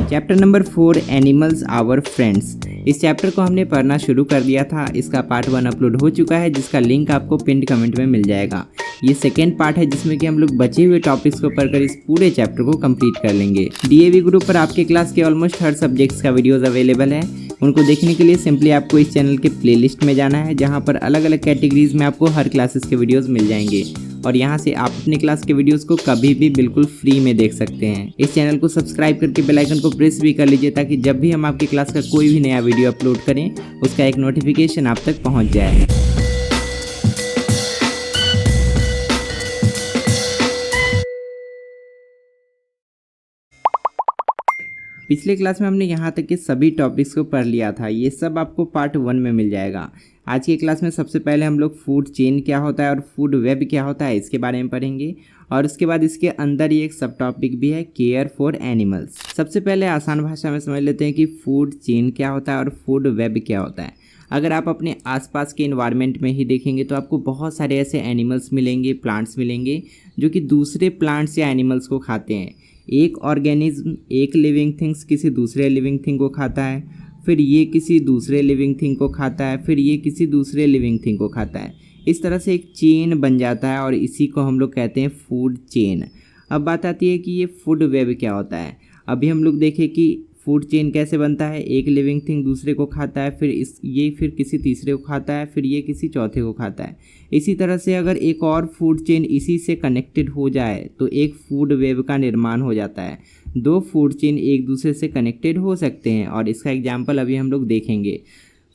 Chapter number 4 animals our friends. इस chapter को हमने पढ़ना शुरू कर दिया था। इसका पार्ट 1 अपलोड हो चुका है, जिसका लिंक आपको पिन्ड कमेंट में मिल जाएगा। ये सेकेंड पार्ट है, जिसमें कि हम लोग बचे हुए टॉपिक्स को पढ़कर इस पूरे चैप्टर को कंप्लीट कर लेंगे। डीएवी ग्रुप पर आपके क्लास के ऑलमोस्ट हर सब्जेक्ट्स का वीडियोस अवेलेबल है। उनको देखने के लिए सिंपली आपको इस चैनल के प्लेलिस्ट में जाना है, जहाँ पर अलग अलग कैटेगरीज में आपको हर क्लासेस के वीडियोस मिल जाएंगे और यहाँ से आप अपनी क्लास के वीडियोस को कभी भी बिल्कुल फ्री में देख सकते हैं। इस चैनल को सब्सक्राइब करके बेल आइकन को प्रेस भी कर लीजिए, ताकि जब भी हम आपकी क्लास का कोई भी नया वीडियो अपलोड करें उसका एक नोटिफिकेशन आप तक पहुँच जाए। पिछले क्लास में हमने यहाँ तक के सभी टॉपिक्स को पढ़ लिया था। ये सब आपको पार्ट 1 में मिल जाएगा। आज की क्लास में सबसे पहले हम लोग फूड चेन क्या होता है और फूड वेब क्या होता है इसके बारे में पढ़ेंगे, और उसके बाद इसके अंदर ही एक सब टॉपिक भी है, केयर फॉर एनिमल्स। सबसे पहले आसान भाषा में समझ लेते हैं कि फूड चेन क्या होता है और फूड वेब क्या होता है। अगर आप अपने आसपास के इन्वायरमेंट में ही देखेंगे तो आपको बहुत सारे ऐसे एनिमल्स मिलेंगे, प्लांट्स मिलेंगे, जो कि दूसरे प्लांट्स या एनिमल्स को खाते हैं। एक ऑर्गेनिज्म, एक लिविंग थिंग्स किसी दूसरे लिविंग थिंग को खाता है, फिर ये किसी दूसरे लिविंग थिंग को खाता है, फिर ये किसी दूसरे लिविंग थिंग को खाता है। इस तरह से एक चेन बन जाता है और इसी को हम लोग कहते हैं फूड चेन। अब बात आती है कि ये फूड वेब क्या होता है। अभी हम लोग देखें कि फूड चेन कैसे बनता है। एक लिविंग थिंग दूसरे को खाता है, फिर किसी तीसरे को खाता है, फिर ये किसी चौथे को खाता है। इसी तरह से अगर एक और फूड चेन इसी से कनेक्टेड हो जाए तो एक फूड वेब का निर्माण हो जाता है। दो फूड चेन एक दूसरे से कनेक्टेड हो सकते हैं और इसका एग्जाम्पल अभी हम लोग देखेंगे।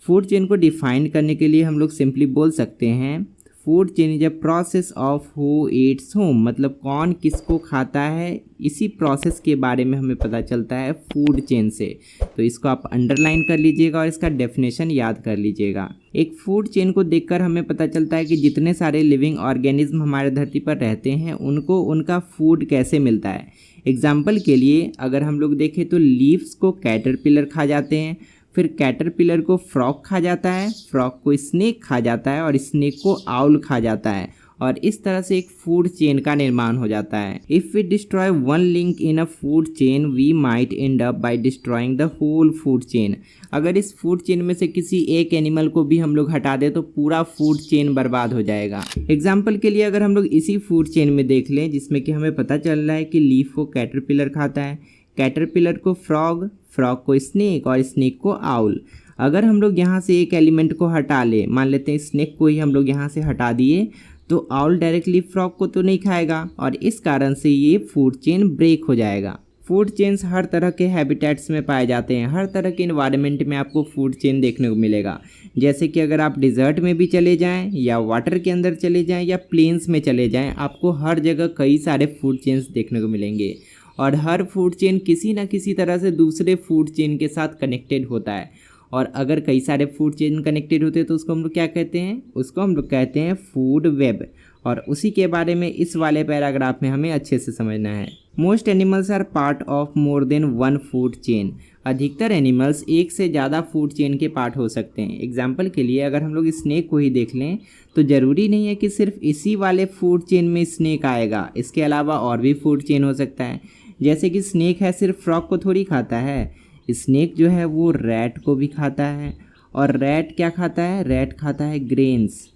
फूड चेन को डिफाइन करने के लिए हम लोग सिंपली बोल सकते हैं, food chain is a process of who Yeats home, मतलब कौन किसको खाता है, इसी प्रोसेस के बारे में हमें पता चलता है फूड चेन से। तो इसको आप अंडरलाइन कर लीजिएगा और इसका डेफिनेशन याद कर लीजिएगा। एक फूड चेन को देखकर हमें पता चलता है कि जितने सारे लिविंग ऑर्गेनिज्म हमारे धरती पर रहते हैं उनको उनका फूड कैसे मिलता है। एग्जाम्पल के लिए अगर हम लोग देखें तो लीव्स को कैटरपिलर खा जाते हैं, फिर कैटरपिलर को फ्रॉग खा जाता है, फ्रॉग को स्नेक खा जाता है और स्नेक को आउल खा जाता है, और इस तरह से एक फूड चेन का निर्माण हो जाता है। If we destroy one link in a food chain we might end up by destroying the whole food chain. अगर इस फूड चेन में से किसी एक एनिमल को भी हम लोग हटा दें तो पूरा फूड चेन बर्बाद हो जाएगा। एग्जाम्पल के लिए अगर हम लोग इसी फूड चेन में देख लें, जिसमें कि हमें पता चल रहा है कि लीफ को कैटरपिलर खाता है, कैटरपिलर को फ्रॉग, फ्रॉग को स्नेक और स्नेक को आउल। अगर हम लोग यहाँ से एक एलिमेंट को हटा ले, मान लेते हैं स्नेक को ही हम लोग यहाँ से हटा दिए, तो आउल डायरेक्टली फ्रॉग को तो नहीं खाएगा और इस कारण से ये फूड चेन ब्रेक हो जाएगा। फूड चेन्स हर तरह के हैबिटेट्स में पाए जाते हैं। हर तरह के इन्वायरमेंट में आपको फूड चेन देखने को मिलेगा। जैसे कि अगर आप डिज़र्ट में भी चले जाएं या वाटर के अंदर चले जाएं या प्लेन्स में चले जाएं, आपको हर जगह कई सारे फूड चेन्स देखने को मिलेंगे और हर फूड चेन किसी न किसी तरह से दूसरे फूड चेन के साथ कनेक्टेड होता है। और अगर कई सारे फूड चेन कनेक्टेड होते हैं तो उसको हम लोग क्या कहते हैं, उसको हम लोग कहते हैं फूड वेब। और उसी के बारे में इस वाले पैराग्राफ में हमें अच्छे से समझना है। Most animals are part of more than one food chain. अधिकतर एनिमल्स एक से ज़्यादा फूड चेन के पार्ट हो सकते हैं। एग्जाम्पल के लिए अगर हम लोग स्नेक को ही देख लें तो ज़रूरी नहीं है कि सिर्फ इसी वाले फूड चेन में स्नेक आएगा, इसके अलावा और भी फूड चेन हो सकता है। जैसे कि स्नेक है सिर्फ फ्रॉग को थोड़ी खाता है, स्नेक जो है वो रैट को भी खाता है। और रैट क्या खाता है, रैट खाता है ग्रेन्स,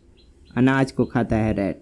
अनाज को खाता है रैट।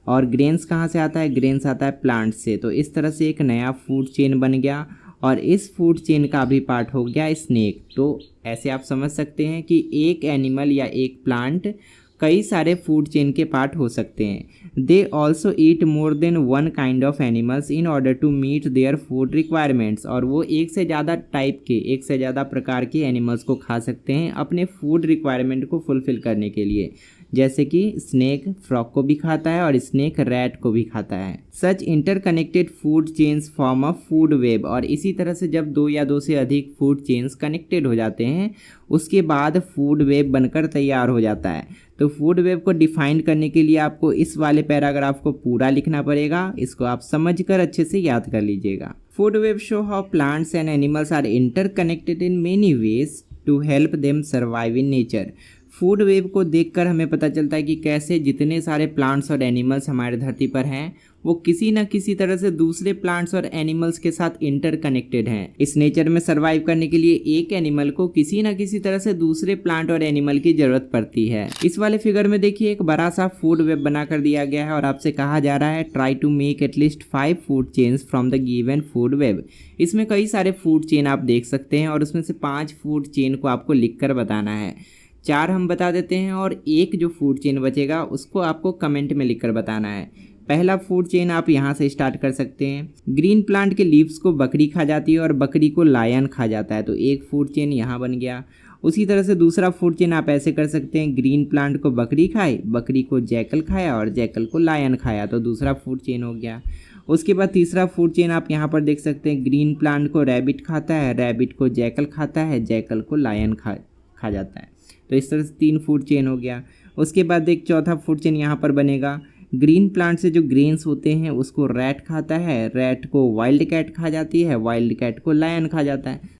और ग्रेन्स कहाँ से आता है, ग्रेन्स आता है प्लांट से। तो इस तरह से एक नया फूड चेन बन गया और इस फूड चेन का भी पार्ट हो गया स्नेक। तो ऐसे आप समझ सकते हैं कि एक एनिमल या एक प्लांट कई सारे फूड चेन के पार्ट हो सकते हैं। They also eat more than one kind of animals in order to meet their food requirements. और वो एक से ज़्यादा टाइप के, एक से ज़्यादा प्रकार के एनिमल्स को खा सकते हैं अपने फूड रिक्वायरमेंट को फुलफ़िल करने के लिए। जैसे कि स्नेक फ्रॉग को भी खाता है और स्नेक रैट को भी खाता है। Such interconnected food chains form a food web. और इसी तरह से जब दो या दो से अधिक फूड चेन्स कनेक्टेड हो जाते हैं उसके बाद फूड वेब बनकर तैयार हो जाता है। तो फूड वेब को डिफाइन करने के लिए आपको इस वाले पैराग्राफ को पूरा लिखना पड़ेगा। इसको आप समझकर अच्छे से याद कर लीजिएगा। Food web show how plants and animals are interconnected in many ways to help them survive in nature. Food web को देखकर हमें पता चलता है कि कैसे जितने सारे प्लांट्स और एनिमल्स हमारे धरती पर हैं वो किसी न किसी तरह से दूसरे प्लांट्स और एनिमल्स के साथ इंटरकनेक्टेड हैं। इस नेचर में सर्वाइव करने के लिए एक एनिमल को किसी न किसी तरह से दूसरे प्लांट और एनिमल की जरूरत पड़ती है। इस वाले फिगर में देखिए एक बड़ा सा फूड वेब बना कर दिया गया है और आपसे कहा जा रहा है try to make at least 5 food chains from the given food web. इसमें कई सारे फूड चेन आप देख सकते हैं और उसमें से 5 फूड चेन को आपको लिखकर बताना है। 4 हम बता देते हैं और एक जो फूड चेन बचेगा उसको आपको कमेंट में लिखकर बताना है। पहला फूड चेन आप यहाँ से स्टार्ट कर सकते हैं। ग्रीन प्लांट के लीव्स को बकरी खा जाती है और बकरी को लायन खा जाता है, तो एक फूड चेन यहाँ बन गया। उसी तरह से दूसरा फूड चेन आप ऐसे कर सकते हैं, ग्रीन प्लांट को बकरी खाई, बकरी को जैकल खाया और जैकल को लायन खाया, तो दूसरा फूड चेन हो गया। उसके बाद तीसरा फूड चेन आप यहाँ पर देख सकते हैं, ग्रीन प्लांट को रैबिट खाता है, रैबिट को जैकल खाता है, जैकल को लायन खा जाता है, तो इस तरह से 3 फूड चेन हो गया। उसके बाद एक चौथा फूड चेन यहाँ पर बनेगा, ग्रीन प्लांट से जो ग्रेन्स होते हैं उसको रैट खाता है, रैट को वाइल्ड कैट खा जाती है, वाइल्ड कैट को लायन खा जाता है।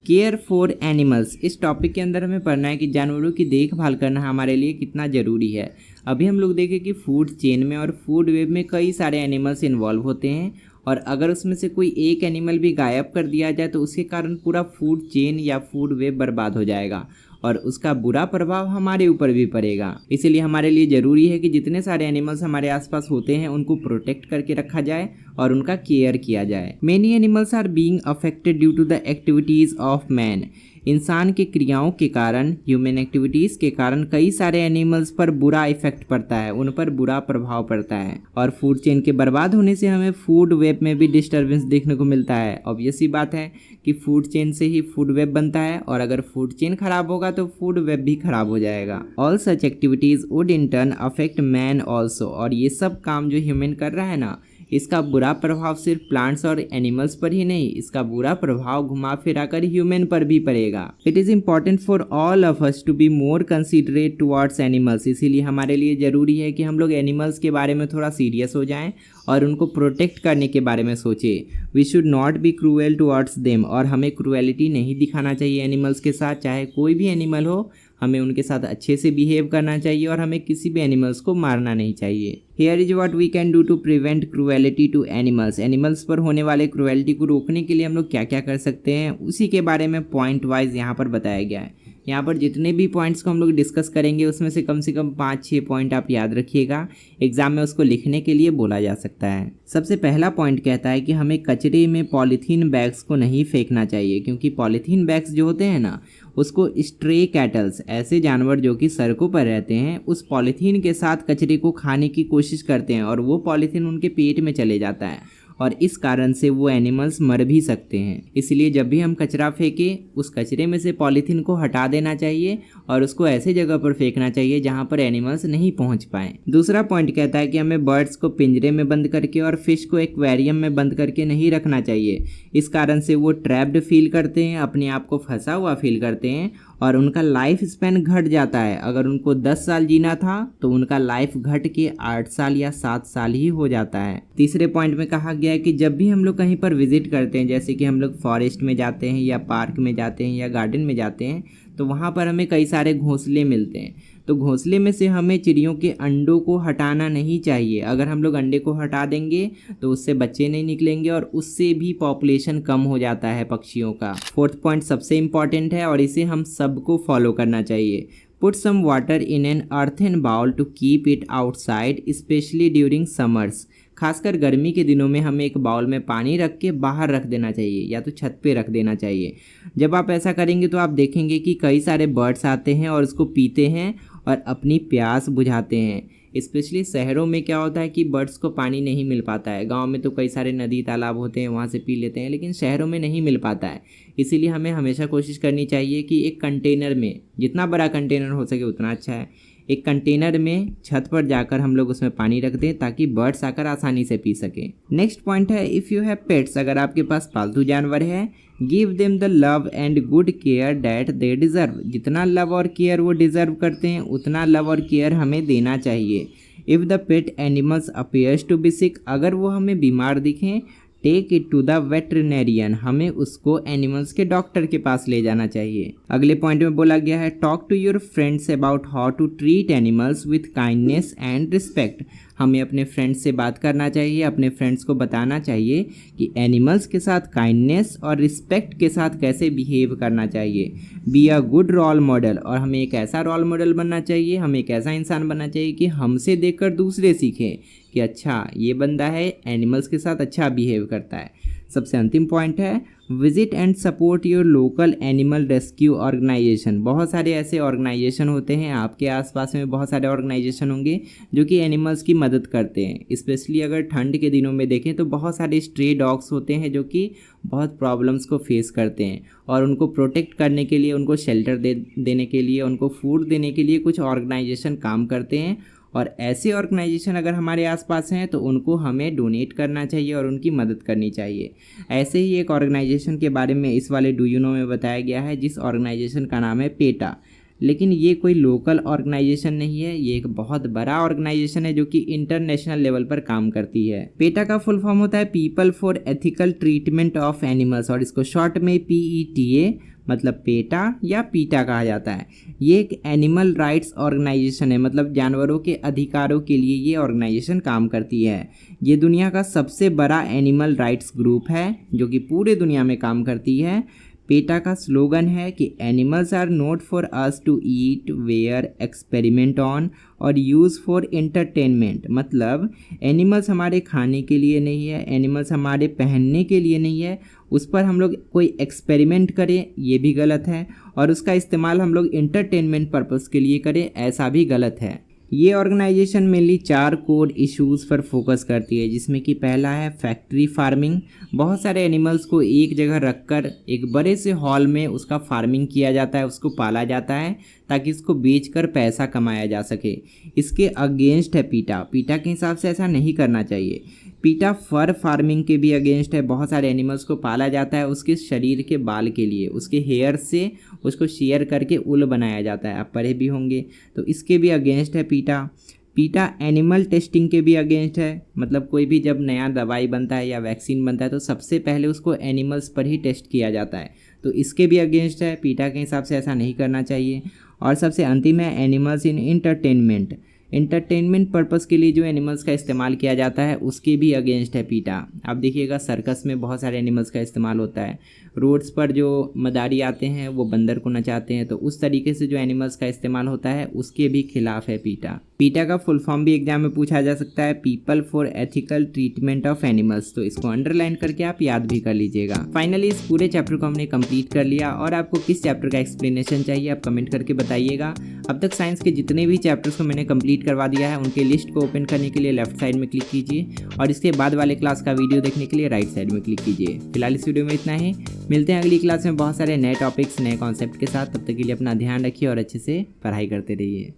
केयर फॉर एनिमल्स, इस टॉपिक के अंदर हमें पढ़ना है कि जानवरों की देखभाल करना हमारे लिए कितना ज़रूरी है। अभी हम लोग देखें कि फूड चेन में और फूड वेब में कई सारे एनिमल्स इन्वॉल्व होते हैं और अगर उसमें से कोई एक एनिमल भी गायब कर दिया जाए तो उसके कारण पूरा फूड चेन या फूड वेब बर्बाद हो जाएगा और उसका बुरा प्रभाव हमारे ऊपर भी पड़ेगा। इसीलिए हमारे लिए ज़रूरी है कि जितने सारे एनिमल्स हमारे आसपास होते हैं उनको प्रोटेक्ट करके रखा जाए और उनका केयर किया जाए। Many animals are being affected due to the activities of man. इंसान के क्रियाओं के कारण, ह्यूमन एक्टिविटीज़ के कारण कई सारे एनिमल्स पर बुरा इफेक्ट पड़ता है, उन पर बुरा प्रभाव पड़ता है और फूड चेन के बर्बाद होने से हमें फूड वेब में भी डिस्टर्बेंस देखने को मिलता है। ऑब्वियस सी बात है कि फूड चेन से ही फूड वेब बनता है और अगर फूड चेन खराब होगा तो फूड वेब भी खराब हो जाएगा। All such activities would in turn affect man also, और ये सब काम जो ह्यूमन कर रहा है ना, इसका बुरा प्रभाव सिर्फ प्लांट्स और एनिमल्स पर ही नहीं, इसका बुरा प्रभाव घुमा फिरा कर ह्यूमन पर भी पड़ेगा। It is important for all of us to be more considerate towards animals, इसीलिए हमारे लिए ज़रूरी है कि हम लोग एनिमल्स के बारे में थोड़ा सीरियस हो जाएं और उनको प्रोटेक्ट करने के बारे में सोचें। We should not be cruel towards them, और हमें क्रूएलिटी नहीं दिखाना चाहिए एनिमल्स के साथ, चाहे कोई भी एनिमल हो, हमें उनके साथ अच्छे से बिहेव करना चाहिए और हमें किसी भी एनिमल्स को मारना नहीं चाहिए। Here is what we can do to prevent cruelty to animals. Animals पर होने वाले क्रूएलिटी को रोकने के लिए हम लोग क्या क्या कर सकते हैं, उसी के बारे में पॉइंट वाइज यहाँ पर बताया गया है। यहाँ पर जितने भी पॉइंट्स को हम लोग डिस्कस करेंगे उसमें से कम 5-6 पॉइंट आप याद रखिएगा, एग्जाम में उसको लिखने के लिए बोला जा सकता है। सबसे पहला पॉइंट कहता है कि हमें कचरे में पॉलीथीन बैग्स को नहीं फेंकना चाहिए, क्योंकि पॉलीथीन बैग्स जो होते हैं ना, उसको स्ट्रे कैटल्स, ऐसे जानवर जो कि सड़कों पर रहते हैं, उस पॉलीथीन के साथ कचरे को खाने की कोशिश करते हैं और वो पॉलीथीन उनके पेट में चले जाता है और इस कारण से वो एनिमल्स मर भी सकते हैं। इसलिए जब भी हम कचरा फेंकें, उस कचरे में से पॉलीथीन को हटा देना चाहिए और उसको ऐसे जगह पर फेंकना चाहिए जहाँ पर एनिमल्स नहीं पहुँच पाएँ। दूसरा पॉइंट कहता है कि हमें बर्ड्स को पिंजरे में बंद करके और फिश को एक्वेरियम में बंद करके नहीं रखना चाहिए। इस कारण से वो ट्रैप्ड फील करते हैं, अपने आप को फंसा हुआ फील करते हैं और उनका लाइफ स्पैन घट जाता है। अगर उनको 10 साल जीना था तो उनका लाइफ घट के 8 साल या 7 साल ही हो जाता है। तीसरे पॉइंट में कहा गया है कि जब भी हम लोग कहीं पर विजिट करते हैं, जैसे कि हम लोग फॉरेस्ट में जाते हैं या पार्क में जाते हैं या गार्डन में जाते हैं, तो वहाँ पर हमें कई सारे घोंसले मिलते हैं। तो घोंसले में से हमें चिड़ियों के अंडों को हटाना नहीं चाहिए। अगर हम लोग अंडे को हटा देंगे तो उससे बच्चे नहीं निकलेंगे और उससे भी पॉपुलेशन कम हो जाता है पक्षियों का। फोर्थ पॉइंट सबसे इम्पॉर्टेंट है और इसे हम सबको फॉलो करना चाहिए। Put some water in an earthen bowl to keep it outside, especially during summers. खासकर गर्मी के दिनों में हमें एक बाउल में पानी रख के बाहर रख देना चाहिए या तो छत पे रख देना चाहिए। जब आप ऐसा करेंगे तो आप देखेंगे कि कई सारे बर्ड्स आते हैं और उसको पीते हैं और अपनी प्यास बुझाते हैं। स्पेशली शहरों में क्या होता है कि बर्ड्स को पानी नहीं मिल पाता है। गांव में तो कई सारे नदी तालाब होते हैं, वहाँ से पी लेते हैं, लेकिन शहरों में नहीं मिल पाता है। इसीलिए हमें हमेशा कोशिश करनी चाहिए कि एक कंटेनर में, जितना बड़ा कंटेनर हो सके उतना अच्छा है, एक कंटेनर में छत पर जाकर हम लोग उसमें पानी रख दें ताकि बर्ड्स आकर आसानी से पी सकें। नेक्स्ट पॉइंट है, इफ़ यू हैव पेट्स, अगर आपके पास पालतू जानवर है, give them the love and good care that they deserve. जितना लव और केयर वो डिज़र्व करते हैं उतना लव और केयर हमें देना चाहिए। If the pet animals appears to be sick, अगर वो हमें बीमार दिखें, take it to the veterinarian, हमें उसको एनिमल्स के डॉक्टर के पास ले जाना चाहिए। अगले पॉइंट में बोला गया है, talk to your friends about how to treat animals with kindness and respect. हमें अपने फ्रेंड्स से बात करना चाहिए, अपने फ्रेंड्स को बताना चाहिए कि एनिमल्स के साथ काइंडनेस और रिस्पेक्ट के साथ कैसे बिहेव करना चाहिए। Be a good role model, और हमें एक ऐसा रोल मॉडल बनना चाहिए, हमें एक ऐसा इंसान बनना चाहिए कि हमसे देखकर दूसरे सीखें कि अच्छा ये बंदा है एनिमल्स के साथ अच्छा बिहेव करता है। सबसे अंतिम पॉइंट है visit and support your local animal rescue organisation. बहुत सारे ऐसे ऑर्गेनाइजेशन होते हैं, आपके आसपास में बहुत सारे ऑर्गेनाइजेशन होंगे जो कि एनिमल्स की मदद करते हैं। स्पेशली अगर ठंड के दिनों में देखें तो बहुत सारे स्ट्रे डॉग्स होते हैं जो कि बहुत प्रॉब्लम्स को फेस करते हैं, और उनको प्रोटेक्ट करने के लिए, उनको शेल्टर देने के लिए, उनको फूड देने के लिए कुछ ऑर्गेनाइजेशन काम करते हैं। और ऐसे ऑर्गेनाइजेशन अगर हमारे आसपास हैं तो उनको हमें डोनेट करना चाहिए और उनकी मदद करनी चाहिए। ऐसे ही एक ऑर्गेनाइजेशन के बारे में इस वाले डू यू नो में बताया गया है, जिस ऑर्गेनाइजेशन का नाम है पेटा। लेकिन ये कोई लोकल ऑर्गेनाइजेशन नहीं है, ये एक बहुत बड़ा ऑर्गेनाइजेशन है जो कि इंटरनेशनल लेवल पर काम करती है। पेटा का फुल फॉर्म होता है people for ethical treatment of animals, और इसको शॉर्ट में PETA मतलब पेटा या पीटा कहा जाता है। ये एक एनिमल राइट्स ऑर्गेनाइजेशन है, मतलब जानवरों के अधिकारों के लिए ये ऑर्गेनाइजेशन काम करती है। ये दुनिया का सबसे बड़ा एनिमल राइट्स ग्रुप है जो कि पूरे दुनिया में काम करती है। पेटा का स्लोगन है कि animals are not for us to eat, wear, experiment on or use for entertainment. मतलब एनिमल्स हमारे खाने के लिए नहीं है, एनिमल्स हमारे पहनने के लिए नहीं है, उस पर हम लोग कोई एक्सपेरिमेंट करें ये भी गलत है, और उसका इस्तेमाल हम लोग एंटरटेनमेंट पर्पस के लिए करें ऐसा भी गलत है। ये ऑर्गेनाइजेशन मेनली 4 कोर इश्यूज़ पर फोकस करती है, जिसमें कि पहला है फैक्ट्री फार्मिंग। बहुत सारे एनिमल्स को एक जगह रखकर एक बड़े से हॉल में उसका फार्मिंग किया जाता है, उसको पाला जाता है ताकि इसको बेचकर पैसा कमाया जा सके। इसके अगेंस्ट है पीटा। पीटा के हिसाब से ऐसा नहीं करना चाहिए। पीटा फर फार्मिंग के भी अगेंस्ट है। बहुत सारे एनिमल्स को पाला जाता है उसके शरीर के बाल के लिए, उसके हेयर से उसको शेयर करके उल बनाया जाता है, आप पढ़े भी होंगे, तो इसके भी अगेंस्ट है पीटा। पीटा एनिमल टेस्टिंग के भी अगेंस्ट है, मतलब कोई भी जब नया दवाई बनता है या वैक्सीन बनता है तो सबसे पहले उसको एनिमल्स पर ही टेस्ट किया जाता है, तो इसके भी अगेंस्ट है। पीटा के हिसाब से ऐसा नहीं करना चाहिए। और सबसे अंतिम है animals in entertainment. Entertainment purpose के लिए जो एनिमल्स का इस्तेमाल किया जाता है उसके भी अगेंस्ट है पीटा। आप देखिएगा सर्कस में बहुत सारे एनिमल्स का इस्तेमाल होता है। रोड्स पर जो मदारी आते हैं वो बंदर को नचाते हैं, तो उस तरीके से जो एनिमल्स का इस्तेमाल होता है उसके भी खिलाफ है पीटा। पीटा का फुल फॉर्म भी एग्जाम में पूछा जा सकता है, people for ethical treatment of animals, तो इसको अंडरलाइन करके आप याद भी कर लीजिएगा। फाइनली इस पूरे चैप्टर को हमने कंप्लीट कर लिया, और आपको किस चैप्टर का एक्सप्लेनेशन चाहिए आप कमेंट करके बताइएगा। अब तक साइंस के जितने भी चैप्टर्स को मैंने कंप्लीट करवा दिया है उनके लिस्ट को ओपन करने के लिए लेफ्ट साइड में क्लिक कीजिए, और इसके बाद वाले क्लास का वीडियो देखने के लिए राइट साइड में क्लिक कीजिए। फिलहाल इस वीडियो में इतना ही, मिलते हैं अगली क्लास में बहुत सारे नए टॉपिक्स, नए कॉन्सेप्ट के साथ। तब तक के लिए अपना ध्यान रखिए और अच्छे से पढ़ाई करते रहिए।